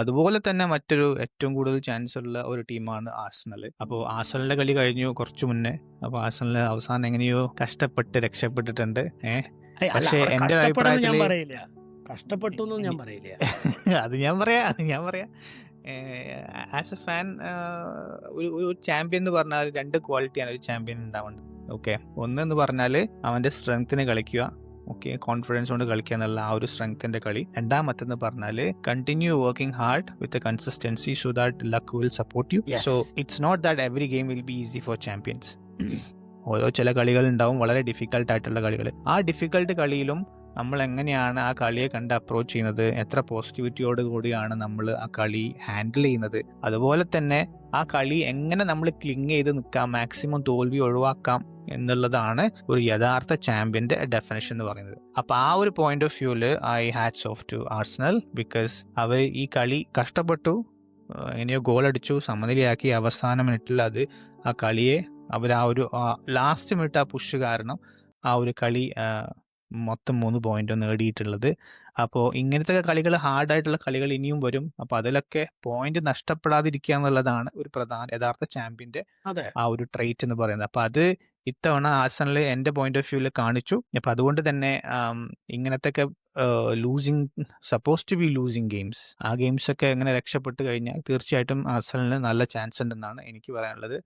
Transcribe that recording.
അതുപോലെ തന്നെ മറ്റൊരു ഏറ്റവും കൂടുതൽ ചാൻസ് ഉള്ള ഒരു ടീമാണ് ആഴ്സണൽ. അപ്പോൾ ആഴ്സണലിന്റെ കളി കഴിഞ്ഞു കുറച്ചു മുന്നേ. അപ്പോൾ ആഴ്സണൽ അവസാനം എങ്ങനെയോ കഷ്ടപ്പെട്ട് രക്ഷപ്പെട്ടിട്ടുണ്ട്. അല്ല, പക്ഷേ അവിടെ എൻ്റെ ഒരു കഷ്ടപ്പെടുന്നു ഞാൻ അഭിപ്രായത്തില് പറയില്ല, കഷ്ടപ്പെട്ടു എന്നും ഞാൻ പറയില്ല. അത് ഞാൻ പറയാം. ആസ് എ ഫാൻ, ഒരു ഒരു ചാമ്പ്യൻ എന്ന് പറഞ്ഞാൽ രണ്ട് ക്വാളിറ്റിയാണ് ഒരു ചാമ്പ്യൻ ഉണ്ടാവേണ്ടത്. ഓക്കെ, ഒന്നെന്ന് പറഞ്ഞാൽ അവൻ്റെ സ്ട്രെങ്ത്തിന് കളിക്കുക, ഓക്കെ, കോൺഫിഡൻസ് കൊണ്ട് കളിക്കുക എന്നുള്ള ആ ഒരു സ്ട്രെങ്ത്തിന്റെ കളി. രണ്ടാമത്തെന്ന് പറഞ്ഞാൽ continue working hard with consistency so that luck will support you. Yes. So it's not that every game will be easy for champions. ഓരോ ചില കളികൾ ഉണ്ടാവും വളരെ ഡിഫിക്കൽട്ട് ആയിട്ടുള്ള കളികൾ. ആ ഡിഫിക്കൽട്ട് കളിയിലും നമ്മൾ എങ്ങനെയാണ് ആ കളിയെ കണ്ട് അപ്രോച്ച് ചെയ്യുന്നത്, എത്ര പോസിറ്റിവിറ്റിയോട് കൂടിയാണ് നമ്മൾ ആ കളി ഹാൻഡിൽ ചെയ്യുന്നത്, അതുപോലെ തന്നെ ആ കളി എങ്ങനെ നമ്മൾ ക്ലിങ് ചെയ്ത് നിൽക്കാം, മാക്സിമം തോൽവി ഒഴിവാക്കാം എന്നുള്ളതാണ് ഒരു യഥാർത്ഥ ചാമ്പ്യന്റെ ഡെഫിനേഷൻ എന്ന് പറയുന്നത്. അപ്പൊ ആ ഒരു പോയിന്റ് ഓഫ് വ്യൂല് I hats off to Arsenal, because അവർ ഈ കളി കഷ്ടപ്പെട്ടു, എങ്ങനെയോ ഗോൾ അടിച്ചു, സമനിലയാക്കി, അവസാന മിനിറ്റിൽ അത് ആ കളിയെ അവർ ആ ഒരു ലാസ്റ്റ് മിനിറ്റ് ആ പുഷ് കാരണം ആ ഒരു കളി മൊത്തം 3 പോയിന്റ് നേടിയിട്ടുള്ളത്. അപ്പോൾ ഇങ്ങനത്തെ കളികൾ, ഹാർഡായിട്ടുള്ള കളികൾ ഇനിയും വരും. അപ്പോൾ അതിലൊക്കെ പോയിന്റ് നഷ്ടപ്പെടാതിരിക്കുക എന്നുള്ളതാണ് ഒരു പ്രധാന യഥാർത്ഥ ചാമ്പ്യന്റെ അതെ, ആ ഒരു ട്രേറ്റ് എന്ന് പറയുന്നത്. അപ്പോൾ അത് ഇത്തവണ ആഴ്സണൽ എൻ്റെ പോയിന്റ് ഓഫ് വ്യൂവിൽ കാണിച്ചു. അപ്പം അതുകൊണ്ട് തന്നെ ഇങ്ങനത്തെ losing, suppose to be losing games, ആ ഗെയിംസ് ഒക്കെ എങ്ങനെ രക്ഷപ്പെട്ട് കഴിഞ്ഞാൽ തീർച്ചയായിട്ടും ആഴ്സണലിന് നല്ല ചാൻസ് ഉണ്ടെന്നാണ് എനിക്ക് പറയാനുള്ളത്.